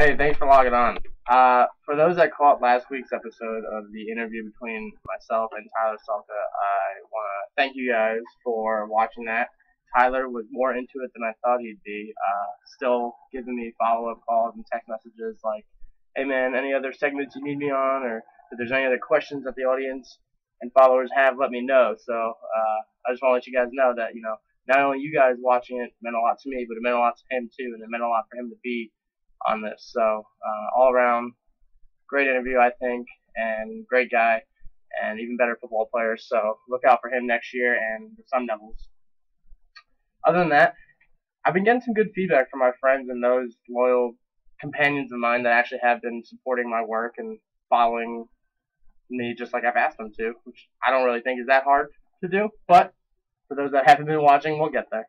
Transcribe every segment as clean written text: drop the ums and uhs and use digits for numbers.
Hey, thanks for logging on. For those that caught last week's episode of the interview between myself and Tyler Salka, I want to thank you guys for watching that. Tyler was more into it than I thought he'd be. Still giving me follow-up calls and text messages like, hey man, any other segments you need me on, or if there's any other questions that the audience and followers have, let me know. So I just want to let you guys know that, not only you guys watching it meant a lot to me, but it meant a lot to him too, and it meant a lot for him to be on this. So all around, great interview, I think, and great guy, and even better football player. So look out for him next year and the Sun Devils. Other than that, I've been getting some good feedback from my friends and those loyal companions of mine that actually have been supporting my work and following me just like I've asked them to, which I don't really think is that hard to do, but for those that haven't been watching, we'll get there.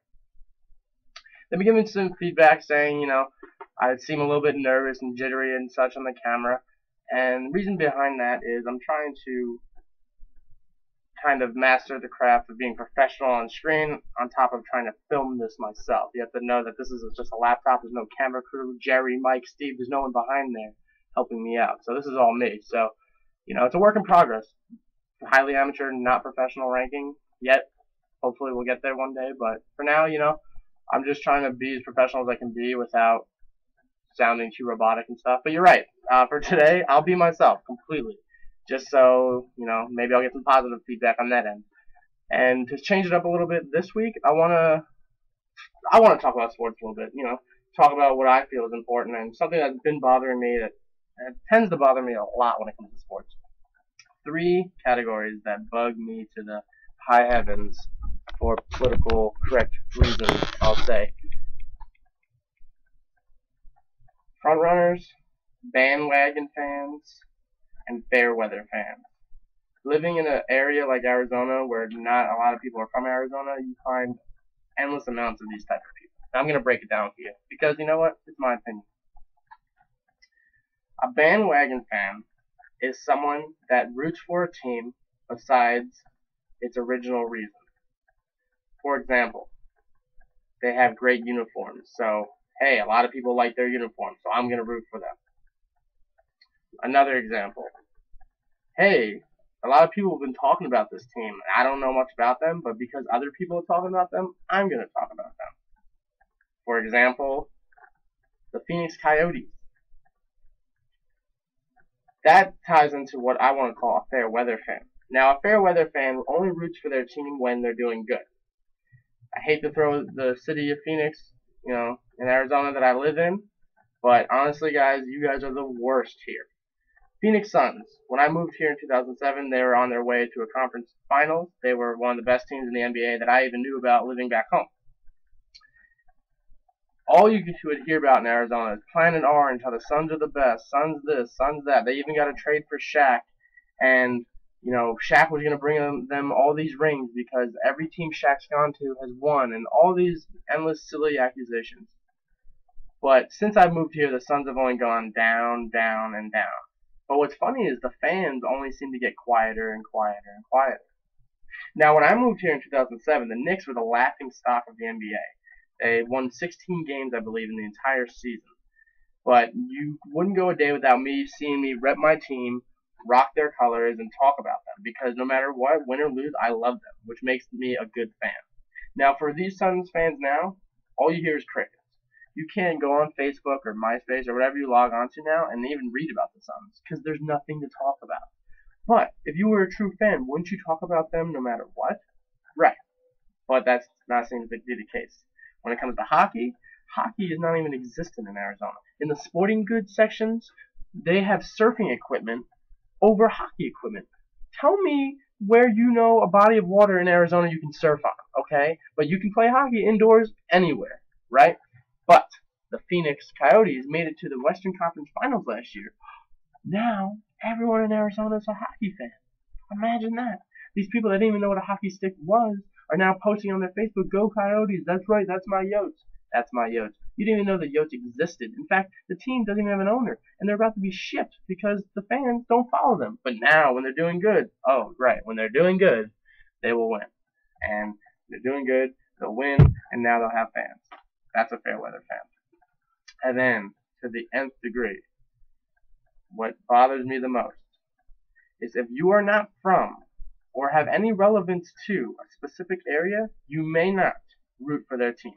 They've been giving some feedback saying, I seem a little bit nervous and jittery and such on the camera, and the reason behind that is I'm trying to kind of master the craft of being professional on screen on top of trying to film this myself. You have to know that this is just a laptop, there's no camera crew, Jerry, Mike, Steve, there's no one behind there helping me out. So this is all me. So, it's a work in progress. Highly amateur, not professional ranking yet. Hopefully we'll get there one day, but for now, I'm just trying to be as professional as I can be without sounding too robotic and stuff. But you're right. For today, I'll be myself completely. Just so, maybe I'll get some positive feedback on that end. And to change it up a little bit this week, I wanna talk about sports a little bit, talk about what I feel is important and something that's been bothering me that tends to bother me a lot when it comes to sports. 3 categories that bug me to the high heavens for political correct reasons, I'll say. Front runners, bandwagon fans, and fair weather fans. Living in an area like Arizona where not a lot of people are from Arizona, you find endless amounts of these type of people. Now, I'm going to break it down for you because you know what? It's my opinion. A bandwagon fan is someone that roots for a team besides its original reason. For example, they have great uniforms, so hey, a lot of people like their uniforms, so I'm going to root for them. Another example, hey, a lot of people have been talking about this team. I don't know much about them, but because other people are talking about them, I'm going to talk about them. For example, the Phoenix Coyotes. That ties into what I want to call a fair weather fan. Now, a fair weather fan only roots for their team when they're doing good. I hate to throw the city of Phoenix, in Arizona that I live in, but honestly, guys, you guys are the worst here. Phoenix Suns. When I moved here in 2007, they were on their way to a conference finals. They were one of the best teams in the NBA that I even knew about living back home. All you would hear about in Arizona is Planet Orange, how the Suns are the best, Suns this, Suns that. They even got a trade for Shaq, and Shaq was going to bring them all these rings because every team Shaq's gone to has won, and all these endless silly accusations. But since I moved here, the Suns have only gone down, down, and down. But what's funny is the fans only seem to get quieter and quieter and quieter. Now, when I moved here in 2007, the Knicks were the laughing stock of the NBA. They won 16 games, I believe, in the entire season. But you wouldn't go a day without me seeing me rep my team, rock their colors, and talk about them. Because no matter what, win or lose, I love them, which makes me a good fan. Now, for these Suns fans now, all you hear is crickets. You can't go on Facebook or MySpace or whatever you log on to now and even read about the Suns because there's nothing to talk about. But if you were a true fan, wouldn't you talk about them no matter what? Right. But that's not seeming to be the case. When it comes to hockey, hockey is not even existent in Arizona. In the sporting goods sections, they have surfing equipment over hockey equipment. Tell me where a body of water in Arizona you can surf on, okay? But you can play hockey indoors anywhere, right? But the Phoenix Coyotes made it to the Western Conference Finals last year. Now, everyone in Arizona is a hockey fan. Imagine that. These people that didn't even know what a hockey stick was are now posting on their Facebook, "Go Coyotes, that's right, that's my Yotes." That's my Yotes. You didn't even know the Yotes existed. In fact, the team doesn't even have an owner, and they're about to be shipped because the fans don't follow them. But now, when they're doing good, oh, right, when they're doing good, they will win. And they're doing good, they'll win, and now they'll have fans. That's a fair weather fan. And then, to the nth degree. What bothers me the most is if you are not from or have any relevance to a specific area, you may not root for their team.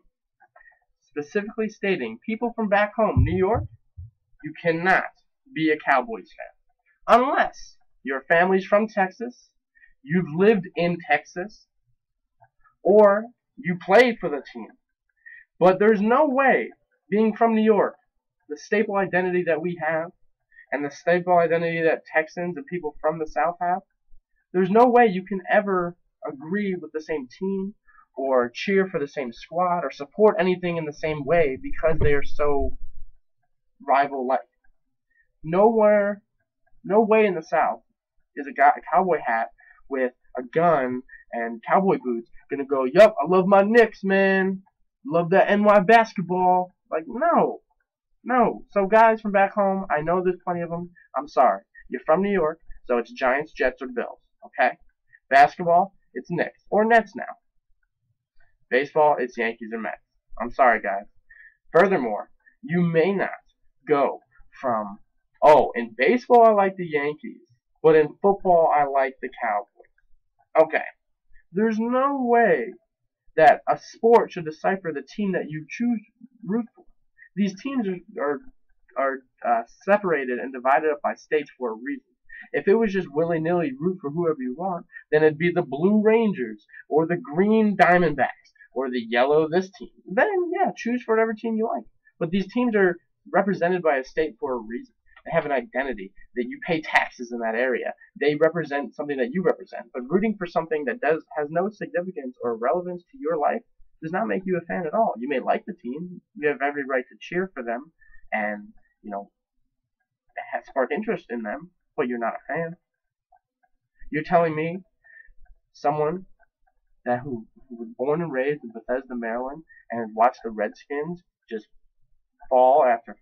Specifically stating, people from back home, New York, you cannot be a Cowboys fan. Unless your family's from Texas, you've lived in Texas, or you played for the team. But there's no way, being from New York, the staple identity that we have, and the staple identity that Texans and people from the South have, there's no way you can ever agree with the same team or cheer for the same squad or support anything in the same way because they are so rival-like. No way in the South is a cowboy hat with a gun and cowboy boots gonna go, yup, I love my Knicks, man. Love that NY basketball. Like, no. So guys from back home, I know there's plenty of them. I'm sorry. You're from New York, so it's Giants, Jets, or Bills. Okay? Basketball, it's Knicks. Or Nets now. Baseball, it's Yankees or Mets. I'm sorry, guys. Furthermore, you may not go from, oh, in baseball I like the Yankees, but in football I like the Cowboys. Okay. There's no way that a sport should decipher the team that you choose root for. These teams are separated and divided up by states for a reason. If it was just willy-nilly root for whoever you want, then it'd be the Blue Rangers or the Green Diamondbacks or the yellow this team. Then, yeah, choose for whatever team you like. But these teams are represented by a state for a reason. They have an identity, that you pay taxes in that area. They represent something that you represent. But rooting for something that has no significance or relevance to your life does not make you a fan at all. You may like the team. You have every right to cheer for them and, spark interest in them, but you're not a fan. You're telling me someone who was born and raised in Bethesda, Maryland, and watched the Redskins just fall after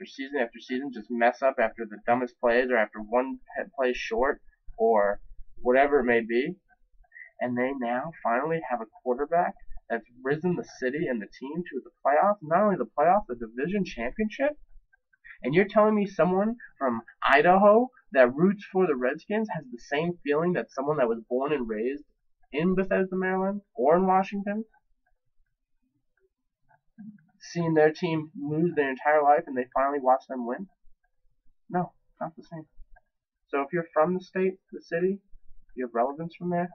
season after season, just mess up after the dumbest plays or after one play short or whatever it may be, and they now finally have a quarterback that's risen the city and the team to the playoffs, not only the playoffs, the division championship? And you're telling me someone from Idaho that roots for the Redskins has the same feeling that someone that was born and raised in Bethesda, Maryland, or in Washington, seeing their team lose their entire life and they finally watch them win? No, it's not the same. So if you're from the state, the city, you have relevance from there,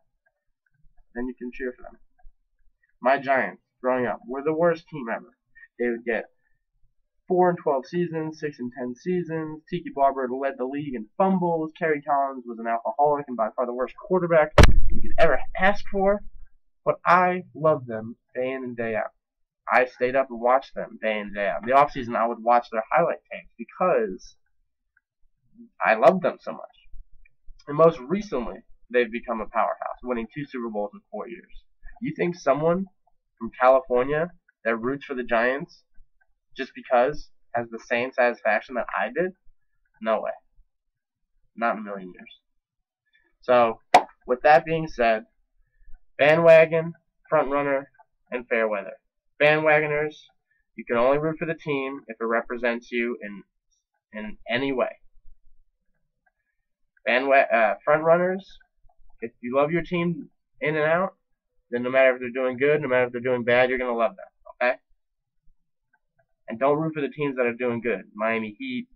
then you can cheer for them. My Giants, growing up, were the worst team ever. They would get 4-12 seasons, 6-10 seasons. Tiki Barber led the league in fumbles. Kerry Collins was an alcoholic and by far the worst quarterback you could ever ask for. But I loved them day in and day out. I stayed up and watched them day in and day out. In the offseason, I would watch their highlight tapes because I loved them so much. And most recently, they've become a powerhouse, winning 2 Super Bowls in 4 years. You think someone from California that roots for the Giants just because has the same satisfaction that I did? No way. Not in a million years. So, with that being said, bandwagon, front runner, and fair weather. Bandwagoners, you can only root for the team if it represents you in any way. Front runners, if you love your team in and out, then no matter if they're doing good, no matter if they're doing bad, you're going to love them, okay? And don't root for the teams that are doing good. Miami Heat,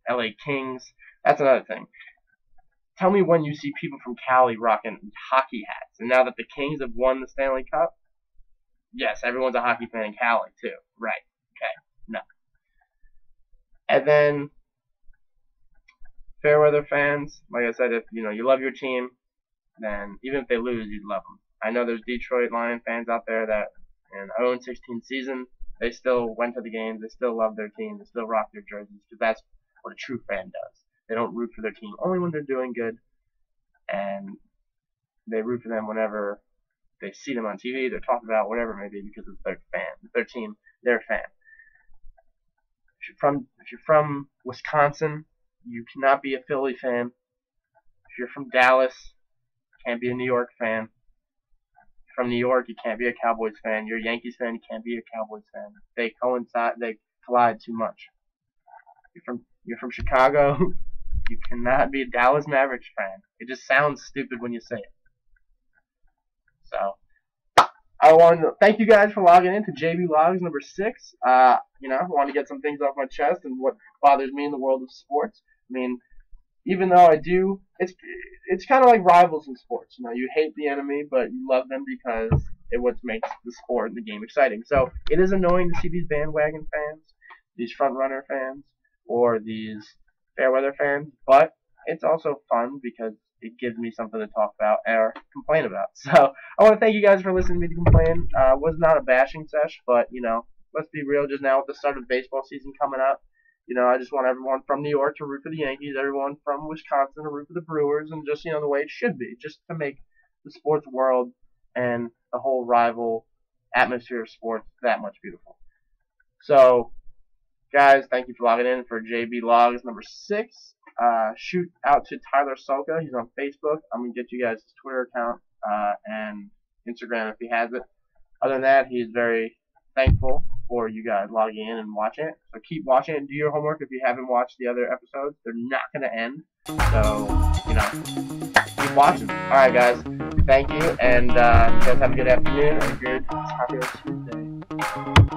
LA Kings, that's another thing. Tell me when you see people from Cali rocking hockey hats. And now that the Kings have won the Stanley Cup, yes, everyone's a hockey fan in Cali too. Right, okay, no. And then, fair weather fans, like I said, if you love your team, then even if they lose, you'd love them. I know there's Detroit Lion fans out there that in 0-16 season, they still went to the games, they still love their team, they still rock their jerseys, because that's what a true fan does. They don't root for their team only when they're doing good, and they root for them whenever they see them on TV, they're talking about whatever it may be, because it's their fan, it's their team, they're a fan. If you're from Wisconsin, you cannot be a Philly fan. If you're from Dallas, you can't be a New York fan. From New York, you can't be a Cowboys fan. You're a Yankees fan, you can't be a Cowboys fan. They coincide. collide too much. You're from Chicago. You cannot be a Dallas Mavericks fan. It just sounds stupid when you say it. So I want to thank you guys for logging in to jblogs number 6. I want to get some things off my chest and what bothers me in the world of sports. I mean, even though I do, it's kind of like rivals in sports. You hate the enemy, but you love them because it what makes the sport and the game exciting. So it is annoying to see these bandwagon fans, these front runner fans, or these fair weather fans, but it's also fun because it gives me something to talk about or complain about. So I want to thank you guys for listening to me complain. Was not a bashing sesh, but let's be real. Just now with the start of baseball season coming up, I just want everyone from New York to root for the Yankees, everyone from Wisconsin to root for the Brewers, and just the way it should be, just to make the sports world and the whole rival atmosphere of sports that much beautiful. So, guys, thank you for logging in for jblogs number 6. Shoot out to Tyler Sulka. He's on Facebook. I'm going to get you guys his Twitter account and Instagram if he has it. Other than that, he's very thankful for you guys logging in and watching it. So keep watching it and do your homework if you haven't watched the other episodes. They're not going to end. So, keep watching. Alright, guys. Thank you. And you guys have a good afternoon or a good Taco Tuesday.